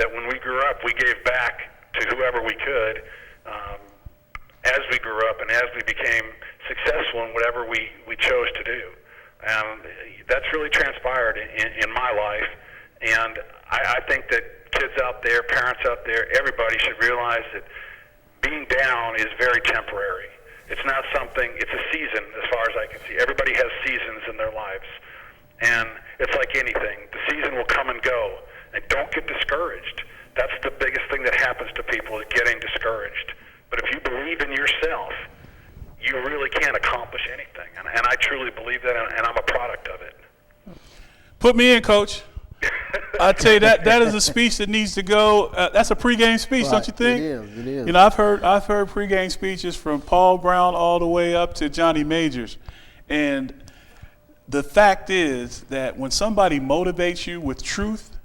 that when we grew up, we gave back to whoever we could as we grew up and as we became successful in whatever we chose to do. And that's really transpired in my life. And I think that kids out there, parents out there, everybody should realize that being down is very temporary. It's not something, it's a season as far as I can see. Everybody has seasons in their lives. And it's like anything. The season will come and go. And don't get discouraged. That's the biggest thing that happens to people, is getting discouraged. But if you believe in yourself, you really can accomplish anything. And I truly believe that, and I'm a product of it. Put me in, Coach. I tell you, that is a speech that needs to go. That's a pregame speech, Right. Don't you think? It is. You know, I've heard pregame speeches from Paul Brown all the way up to Johnny Majors, and the fact is that when somebody motivates you with truth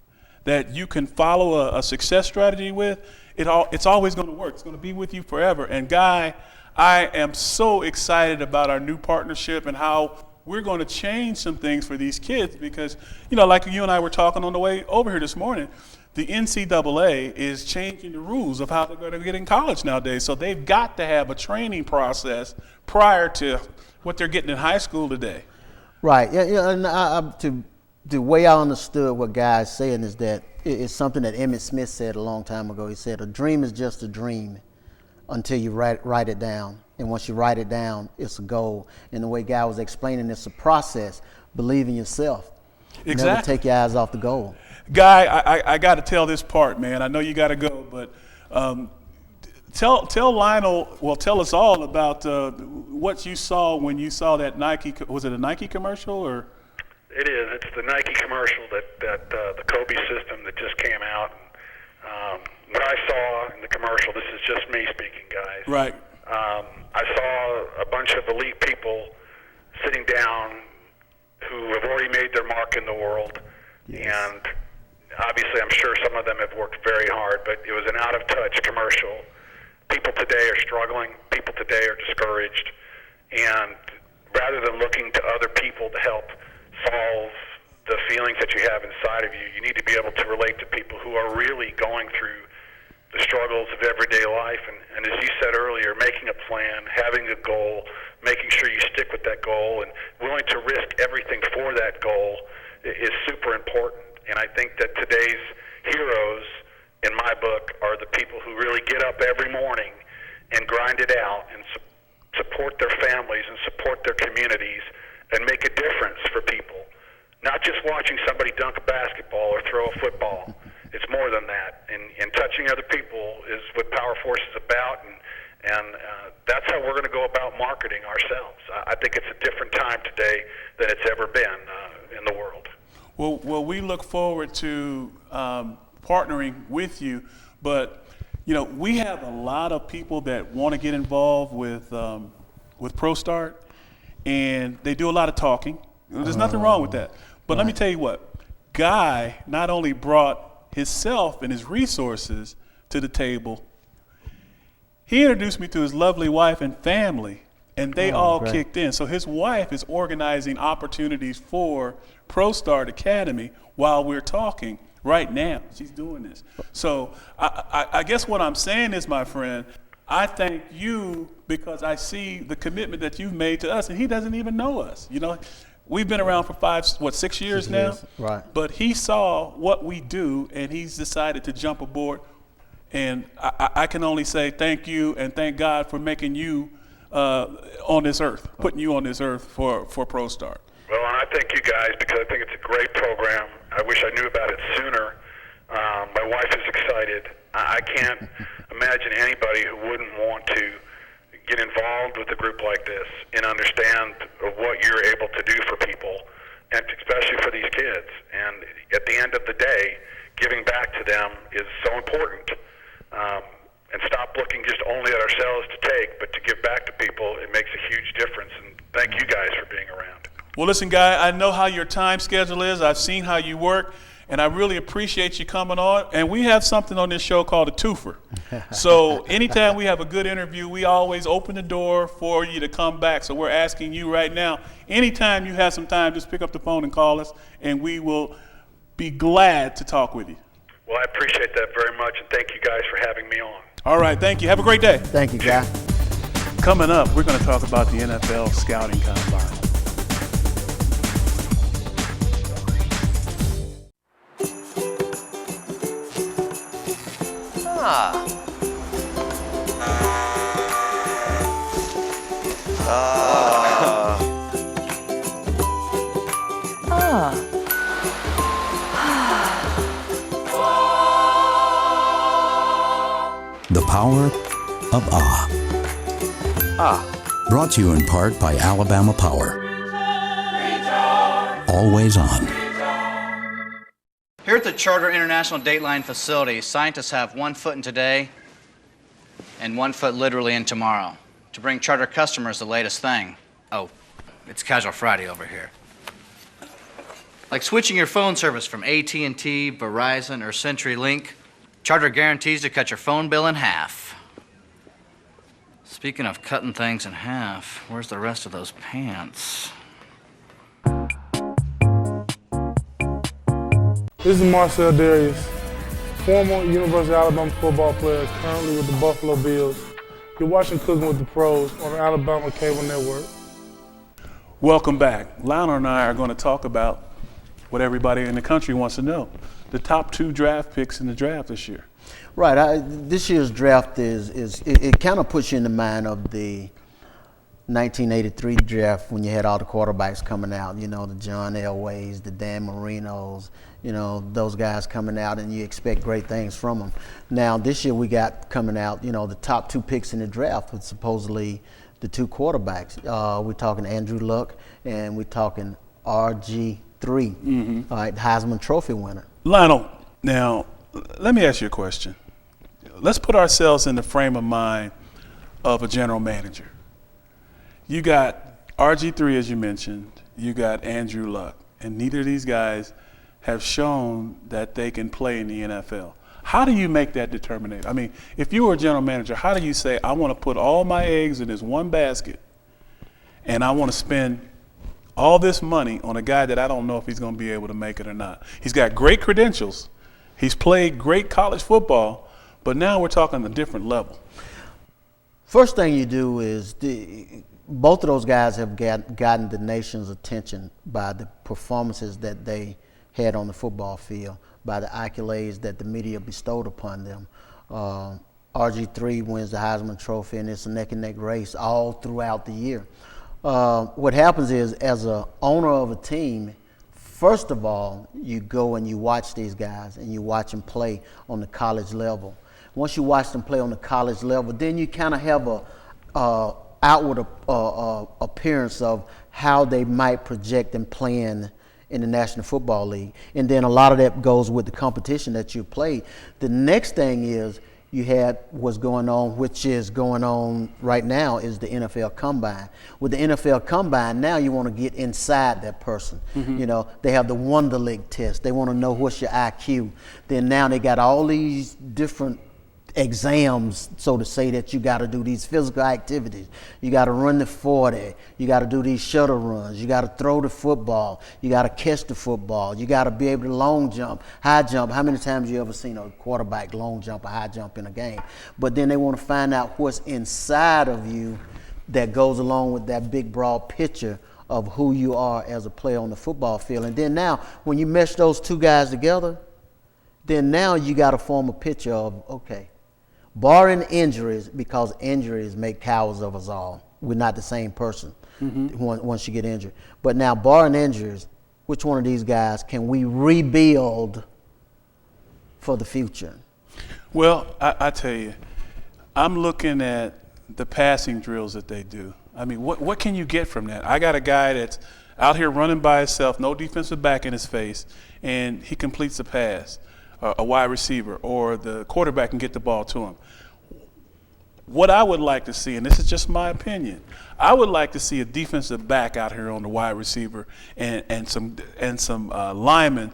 that you can follow a success strategy with, it's always going to work. It's going to be with you forever. And Guy, I am so excited about our new partnership and how we're going to change some things for these kids because, you know, like you and I were talking on the way over here this morning, the NCAA is changing the rules of how they're going to get in college nowadays. So they've got to have a training process prior to what they're getting in high school today. Right. Yeah. And the way I understood what Guy is saying is that it's something that Emmett Smith said a long time ago. He said, a dream is just a dream until you write it down. And once you write it down, it's a goal. And the way Guy was explaining, it's a process. Believe in yourself. Exactly. Never take your eyes off the goal. Guy, I got to tell this part, man. I know you got to go, but tell Lionel, well, tell us all about what you saw when you saw that Nike. Was it a Nike commercial or? It is. It's the Nike commercial that the Kobe system that just came out. What I saw in the commercial, this is just me speaking, guys. Right. I saw a bunch of elite people sitting down who have already made their mark in the world. Yes. And obviously I'm sure some of them have worked very hard, but it was an out-of-touch commercial. People today are struggling. People today are discouraged. And rather than looking to other people to help solve the feelings that you have inside of you, you need to be able to relate to people who are really going through the struggles of everyday life. And as you said earlier, making a plan, having a goal, making sure you stick with that goal, and willing to risk everything for that goal is super important. And I think that today's heroes, in my book, are the people who really get up every morning and grind it out and support their families and support their communities and make a difference for people. Not just watching somebody dunk a basketball or throw a football. It's more than that. And touching other people is what Power Force is about, and that's how we're going to go about marketing ourselves. I think it's a different time today than it's ever been in the world. Well, we look forward to partnering with you, but you know, we have a lot of people that want to get involved with ProStart, and they do a lot of talking. There's nothing wrong with that. But let me tell you what, Guy not only brought himself and his resources to the table, he introduced me to his lovely wife and family, and they all great. kicked in. So his wife is organizing opportunities for ProStart Academy while we're talking right now. She's doing this. So I guess what I'm saying is, my friend, I thank you because I see the commitment that you've made to us, and he doesn't even know us. You know, we've been around for 6 years now? Right. But he saw what we do, and he's decided to jump aboard. And I can only say thank you and thank God for making you on this earth, putting you on this earth for ProStart. Well, and I thank you guys because I think it's a great program. I wish I knew about it sooner. My wife is excited. I can't imagine anybody who wouldn't want to get involved with a group like this and understand what you're able to do for people, and especially for these kids. And at the end of the day, giving back to them is so important. And stop looking just only at ourselves to take, but to give back to people, it makes a huge difference. And thank you guys for being around. Well, listen, Guy, I know how your time schedule is. I've seen how you work, and I really appreciate you coming on. And we have something on this show called a twofer. So anytime we have a good interview, we always open the door for you to come back. So we're asking you right now, anytime you have some time, just pick up the phone and call us, and we will be glad to talk with you. Well, I appreciate that very much, and thank you guys for having me on. All right, thank you. Have a great day. Thank you, Guy. Coming up, we're going to talk about the NFL Scouting Combine. The power of Brought to you in part by Alabama Power. Always on. Here at the Charter International Dateline facility, scientists have 1 foot in today and 1 foot literally in tomorrow to bring Charter customers the latest thing. Oh, it's Casual Friday over here. Like switching your phone service from AT&T, Verizon, or CenturyLink, Charter guarantees to cut your phone bill in half. Speaking of cutting things in half, where's the rest of those pants? This is Marcel Darius, former University of Alabama football player, currently with the Buffalo Bills. You're watching Cooking with the Pros on the Alabama Cable Network. Welcome back. Lionel and I are going to talk about what everybody in the country wants to know. The top 2 draft picks in the draft this year. Right. This year's draft it kind of puts you in the mind of the 1983 draft when you had all the quarterbacks coming out, you know, the John Elways, the Dan Marinos, you know, those guys coming out, and you expect great things from them. Now, this year we got coming out, you know, the top 2 picks in the draft with supposedly the 2 quarterbacks. We're talking Andrew Luck and we're talking RG3, all right, Heisman Trophy winner. Lionel, now, let me ask you a question. Let's put ourselves in the frame of mind of a general manager. You got RG3, as you mentioned, you got Andrew Luck, and neither of these guys have shown that they can play in the NFL. How do you make that determination? I mean, if you were a general manager, how do you say, I want to put all my eggs in this one basket, and I want to spend all this money on a guy that I don't know if he's going to be able to make it or not? He's got great credentials. He's played great college football, but now we're talking a different level. First thing you do is both of those guys have gotten the nation's attention by the performances that they had on the football field, by the accolades that the media bestowed upon them. RG3 wins the Heisman Trophy, and it's a neck-and-neck race all throughout the year. What happens is, as an owner of a team, first of all, you go and you watch these guys and you watch them play on the college level. Once you watch them play on the college level, then you kind of have a outward appearance of how they might project and plan in the National Football League. And then a lot of that goes with the competition that you played. The next thing is you had what's going on, which is going on right now, is the NFL Combine. With the NFL Combine, now you want to get inside that person. You know, they have the Wonderlic test. They want to know what's your IQ. Then now they got all these different exams, so to say, that you got to do these physical activities. You got to run the 40. You got to do these shuttle runs. You got to throw the football. You got to catch the football. You got to be able to long jump, high jump. How many times you ever seen a quarterback long jump or high jump in a game? But then they want to find out what's inside of you that goes along with that big, broad picture of who you are as a player on the football field. And then now, when you mesh those 2 guys together, then now you got to form a picture of, okay, barring injuries, because injuries make cowards of us all. We're not the same person once you get injured. But now, barring injuries, which one of these guys can we rebuild for the future? Well, I tell you, I'm looking at the passing drills that they do. I mean, what can you get from that? I got a guy that's out here running by himself, no defensive back in his face, and he completes a pass. A wide receiver or the quarterback can get the ball to him. What I would like to see, and this is just my opinion, I would like to see a defensive back out here on the wide receiver and some linemen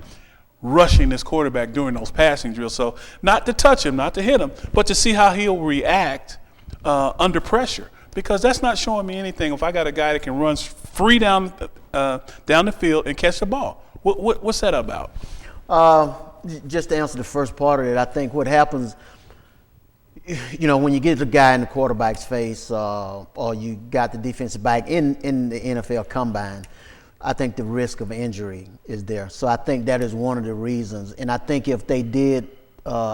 rushing this quarterback during those passing drills. So not to touch him, not to hit him, but to see how he'll react under pressure. Because that's not showing me anything if I got a guy that can run free down the field and catch the ball. What's that about? just to answer the first part of it, I think what happens, when you get the guy in the quarterback's face, or you got the defensive back in the NFL combine, I think the risk of injury is there. So I think that is one of the reasons. And I think if they did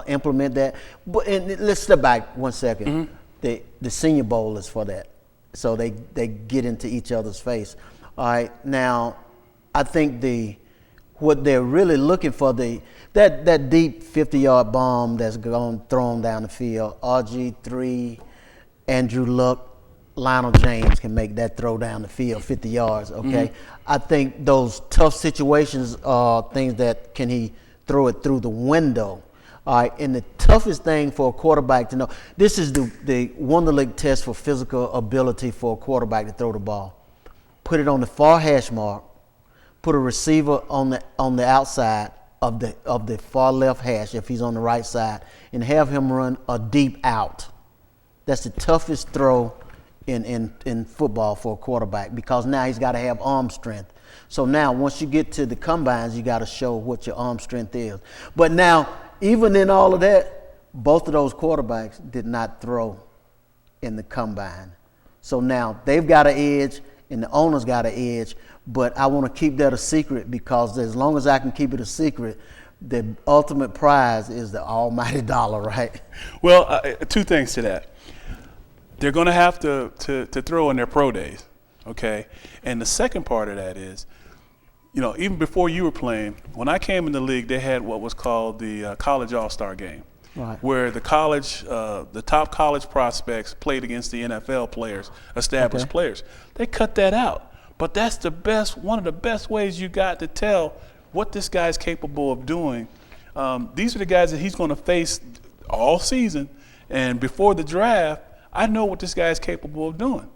implement that, and let's step back 1 second. The Senior Bowl is for that. So they get into each other's face. All right. Now, I think what they're really looking for, that deep 50-yard bomb that's thrown down the field, RG3, Andrew Luck, Lionel James can make that throw down the field 50 yards, okay? I think those tough situations are things that can he throw it through the window. All right, and the toughest thing for a quarterback to know, this is the Wonderlic test for physical ability for a quarterback to throw the ball. Put it on the far hash mark, put a receiver on the outside of the far left hash if he's on the right side, and have him run a deep out. That's the toughest throw in football for a quarterback, because now he's got to have arm strength. So now once you get to the combines, you got to show what your arm strength is. But now, even in all of that, both of those quarterbacks did not throw in the combine. So now they've got an edge and the owner's got an edge, but I want to keep that a secret, because as long as I can keep it a secret, the ultimate prize is the almighty dollar, right? Well, two things to that. They're going to have to throw in their pro days, okay? And the second part of that is, even before you were playing, when I came in the league, they had what was called the college all-star game, right, where the top college prospects played against the NFL players, established players. They cut that out, but that's one of the best ways you got to tell what this guy's capable of doing. These are the guys that he's going to face all season, and before the draft, I know what this guy is capable of doing.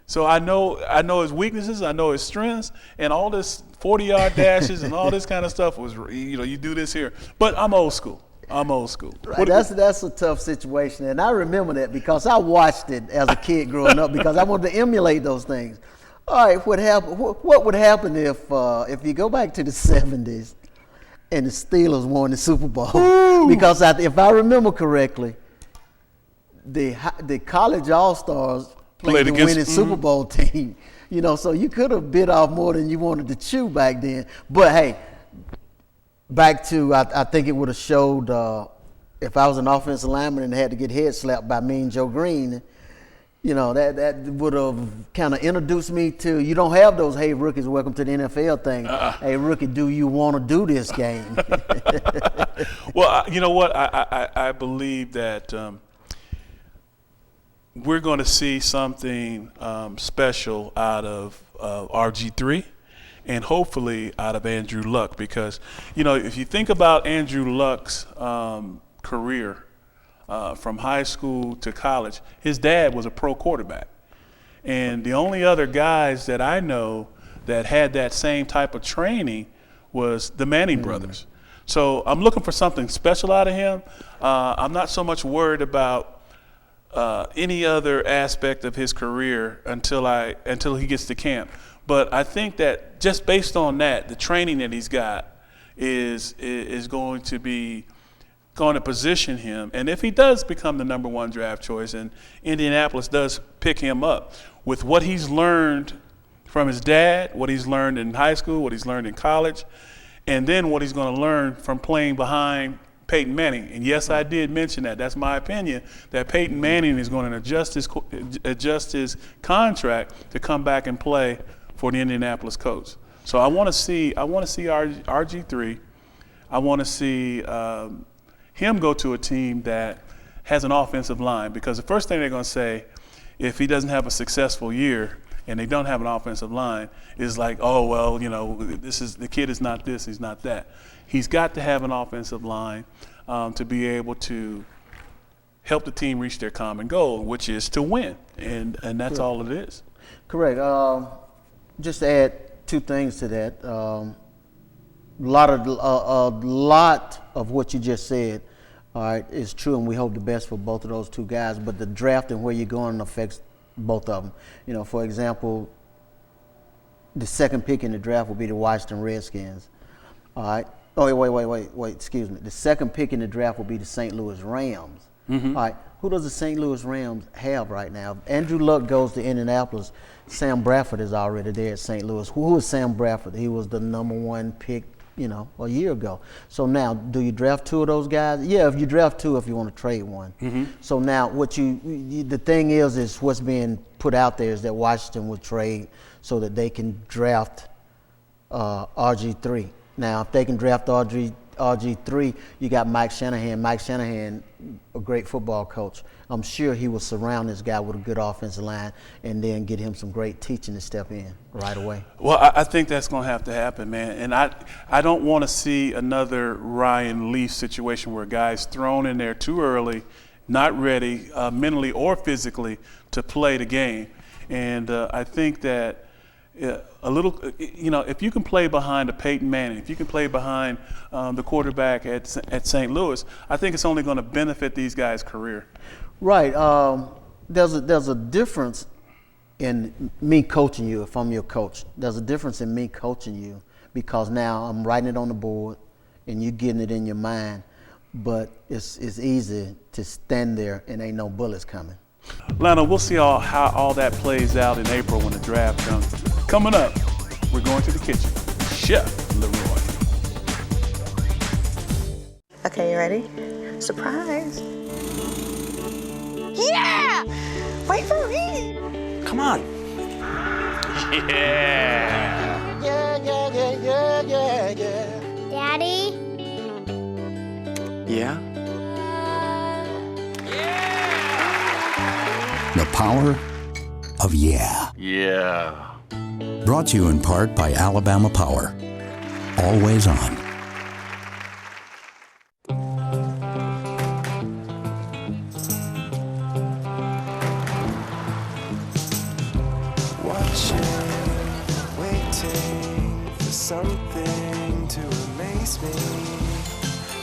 So I know his weaknesses, I know his strengths, and all this 40-yard dashes and all this kind of stuff was, you do this here. But I'm old school. Right. That's a tough situation, and I remember that because I watched it as a kid growing up, because I wanted to emulate those things. All right, what would happen if you go back to the 70s and the Steelers won the Super Bowl? Ooh. Because if I remember correctly, the college all-stars played the winning Super Bowl team. So you could have bit off more than you wanted to chew back then. But hey, back to, I think it would have showed, if I was an offensive lineman and had to get head slapped by Mean Joe Green, that would have kind of introduced me to, you don't have those, hey, rookies, welcome to the NFL thing. Hey, rookie, do you want to do this game? Well, you know what? I believe that we're going to see something special out of RG3 and hopefully out of Andrew Luck, because, if you think about Andrew Luck's career from high school to college, his dad was a pro quarterback. And the only other guys that I know that had that same type of training was the Manning brothers. So I'm looking for something special out of him. I'm not so much worried about any other aspect of his career until he gets to camp. But I think that just based on that, the training that he's got is going to position him. And if he does become the #1 draft choice, and Indianapolis does pick him up with what he's learned from his dad, what he's learned in high school, what he's learned in college, and then what he's going to learn from playing behind Peyton Manning. And yes, I did mention that. That's my opinion, that Peyton Manning is going to adjust his contract to come back and play for the Indianapolis Colts. So I want to see RG3. I want to see him go to a team that has an offensive line, because the first thing they're going to say, if he doesn't have a successful year and they don't have an offensive line, is like, oh, well, the kid is not this, he's not that. He's got to have an offensive line to be able to help the team reach their common goal, which is to win, and that's all it is. Correct. Just to add two things to that, a lot of what you just said, all right, is true, and we hope the best for both of those two guys. But the draft and where you're going affects both of them. For example, the second pick in the draft will be the Washington Redskins. All right. Oh, wait. Excuse me. The second pick in the draft will be the St. Louis Rams. All right. Who does the St. Louis Rams have right now? If Andrew Luck goes to Indianapolis, Sam Bradford is already there at St. Louis. Who is Sam Bradford? He was the #1 pick, a year ago. So now, do you draft 2 of those guys? Yeah, if you draft 2, if you want to trade one. So now, the thing is what's being put out there is that Washington would trade so that they can draft RG3. Now, if they can draft RG3, you got Mike Shanahan. Mike Shanahan, a great football coach. I'm sure he will surround this guy with a good offensive line and then get him some great teaching to step in right away. Well, I think that's going to have to happen, man. And I don't want to see another Ryan Leaf situation where a guy's thrown in there too early, not ready mentally or physically to play the game. And I think that a little, if you can play behind a Peyton Manning, if you can play behind the quarterback at St. Louis, I think it's only going to benefit these guys' career. Right. There's a difference in me coaching you if I'm your coach. There's a difference in me coaching you because now I'm writing it on the board and you getting it in your mind, but it's easy to stand there and ain't no bullets coming. Lionel, we'll see how all that plays out in April when the draft comes. Coming up, we're going to the kitchen. Chef Leroy. Okay, you ready? Surprise. Yeah! Wait for me. Come on. Yeah. Daddy? Yeah? The power of yeah. Yeah. Brought to you in part by Alabama Power. Always on. Waiting for something to amaze me.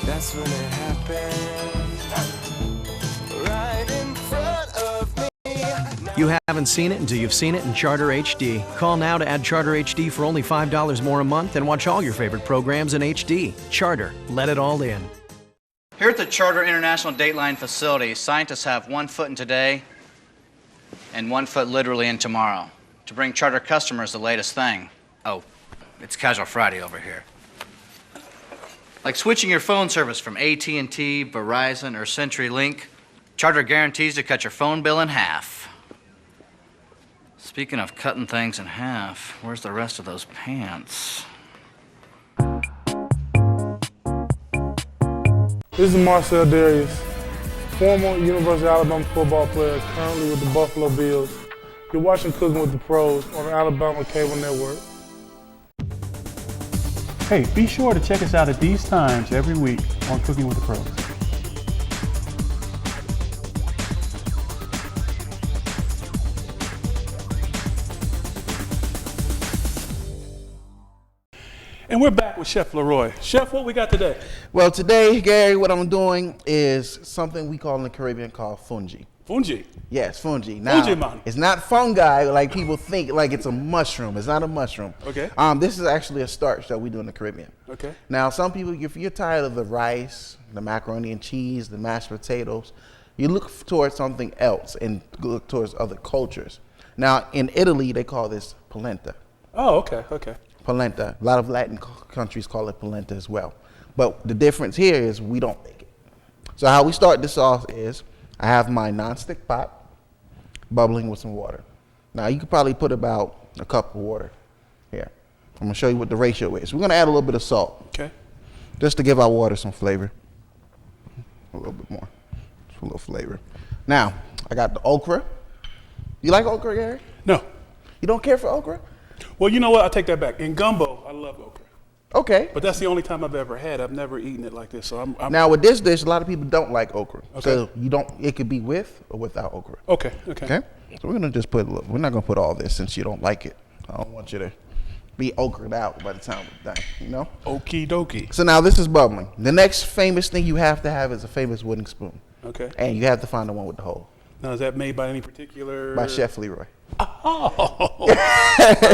That's when it happened. Right in front of me. You haven't seen it until you've seen it in Charter HD. Call now to add Charter HD for only $5 more a month and watch all your favorite programs in HD. Charter, let it all in. Here at the Charter International Dateline facility, scientists have 1 foot in today and 1 foot literally in tomorrow to bring Charter customers the latest thing. Oh, it's Casual Friday over here. Like switching your phone service from AT&T, Verizon, or CenturyLink, Charter guarantees to cut your phone bill in half. Speaking of cutting things in half, where's the rest of those pants? This is Marcel Darius, former University of Alabama football player, currently with the Buffalo Bills. You're watching Cooking with the Pros on the Alabama Cable Network. Hey, be sure to check us out at these times every week on Cooking with the Pros. And we're back with Chef Leroy. Chef, what we got today? Well, today, Gary, what I'm doing is something we call in the Caribbean called fungi. Fungi? Yes, fungi. Now, Fungi, man. It's not fungi like people think, like it's a mushroom. It's not a mushroom. Okay. This is actually a starch that we do in the Caribbean. Okay. Now, some people, if you're tired of the rice, the macaroni and cheese, the mashed potatoes, you look towards something else and look towards other cultures. Now, in Italy, they call this polenta. Oh, okay, okay. Polenta. A lot of Latin countries call it polenta as well. But the difference here is we don't make it. So how we start this off is I have my nonstick pot bubbling with some water. Now you could probably put about a cup of water here. I'm gonna show you what the ratio is. We're gonna add a little bit of salt. Okay. Just to give our water some flavor. A little bit more. Just a little flavor. Now, I got the okra. You like okra, Gary? No. You don't care for okra? Well, you know what? I take that back. In gumbo, I love okra. Okay. But that's the only time I've ever had. I've never eaten it like this. So I'm now with this dish, a lot of people don't like okra. Okay. So you don't. It could be with or without okra. Okay. Okay. Okay. So we're gonna just put a little. We're not gonna put all this since you don't like it. I don't want you to be okra'd out by the time we're done. You know. Okie dokie. So now this is bubbling. The next famous thing you have to have is a famous wooden spoon. Okay. And you have to find the one with the hole. Now, is that made by any particular? By Chef Leroy. Oh.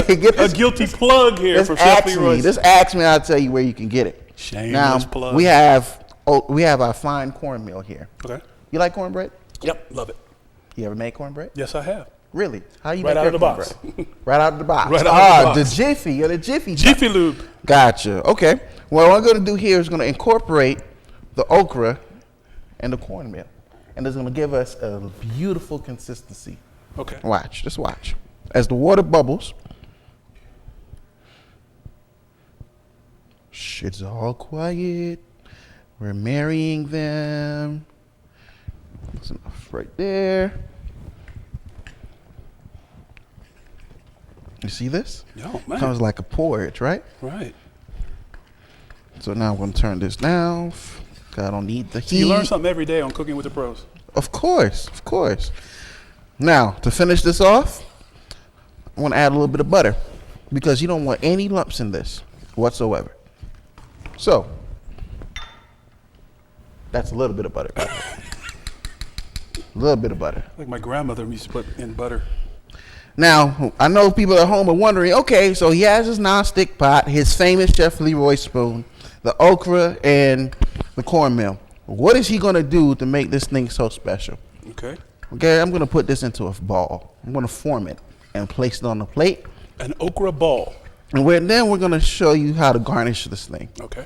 A guilty plug here from Chef Leroy. Just ask me, I'll tell you where you can get it. Shameless Now plug. we have our fine cornmeal here. Okay. You like cornbread? Yep, love it. You ever made cornbread? Yes, I have. Really? How you Right make out your of the box. cornbread? Right out of the box. Right out of the box. The Jiffy. You're the Jiffy. Jiffy Lube. Gotcha. Okay. What I'm going to do here is going to incorporate the okra and the cornmeal, and it's going to give us a beautiful consistency. Okay. Watch. Just watch. As the water bubbles, shh, it's all quiet. We're marrying them. That's enough right there. You see this? Oh, man. Comes like a porridge, right? Right. So now I'm going to turn this down. I don't need the heat. You learn something every day on Cooking with the Pros. Of course, of course. Now, to finish this off, I want to add a little bit of butter because you don't want any lumps in this whatsoever. So, that's a little bit of butter. A little bit of butter. Like my grandmother used to put in butter. Now, I know people at home are wondering, okay, so he has his nonstick pot, his famous Chef Leroy spoon, the okra, and the cornmeal. What is he going to do to make this thing so special? Okay. Okay, I'm going to put this into a ball. I'm going to form it and place it on the plate. An okra ball. And then we're going to show you how to garnish this thing. Okay.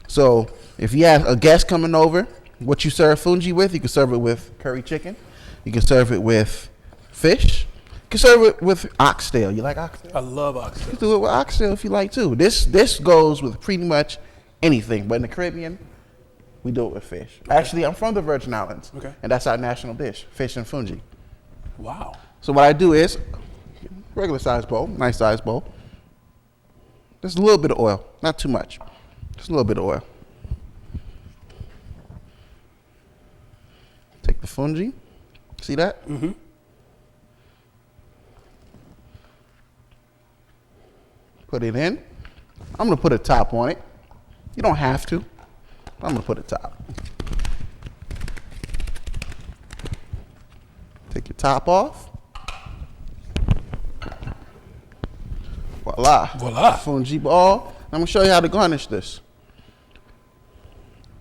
So if you have a guest coming over, what you serve fungi with, you can serve it with curry chicken. You can serve it with fish. You can serve it with oxtail. You like oxtail? I love oxtail. You can do it with oxtail if you like too. This goes with pretty much anything. But in the Caribbean, we do it with fish. Actually, I'm from the Virgin Islands. Okay. And that's our national dish, fish and fungi. Wow. So what I do is, regular size bowl, nice size bowl. Just a little bit of oil, not too much. Just a little bit of oil. Take the fungi. See that? Mm-hmm. Put it in. I'm going to put a top on it. You don't have to. I'm going to put a top. Take your top off. Voila. Voila. Fungi ball. I'm going to show you how to garnish this.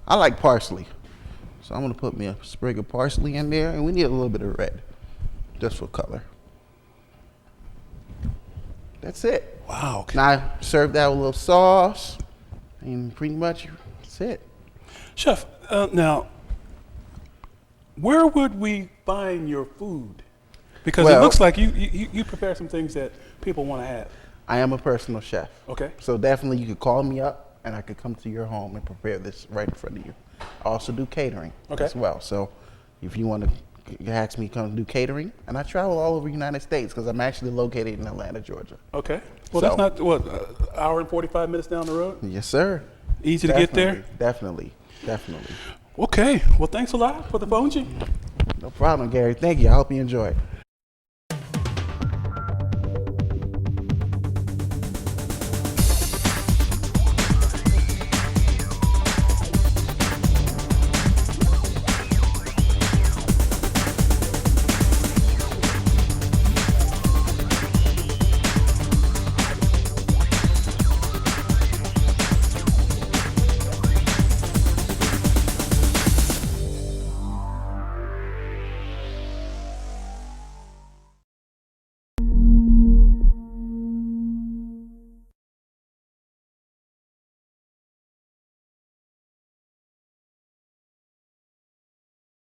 I like parsley. So I'm going to put me a sprig of parsley in there, and we need a little bit of red, just for color. That's it. Wow. Okay. Now serve that with a little sauce, and pretty much that's it. Chef, now, where would we find your food? Because it looks like you prepare some things that people want to have. I am a personal chef. Okay. So definitely you could call me up, and I could come to your home and prepare this right in front of you. I also do catering as well. So if you want to ask me to come do catering, and I travel all over the United States because I'm actually located in Atlanta, Georgia. Okay. Well, that's not, what, an hour and 45 minutes down the road? Yes, sir. Easy to get there? Definitely. Okay. Well, thanks a lot for the fungi. No problem, Gary. Thank you. I hope you enjoy it.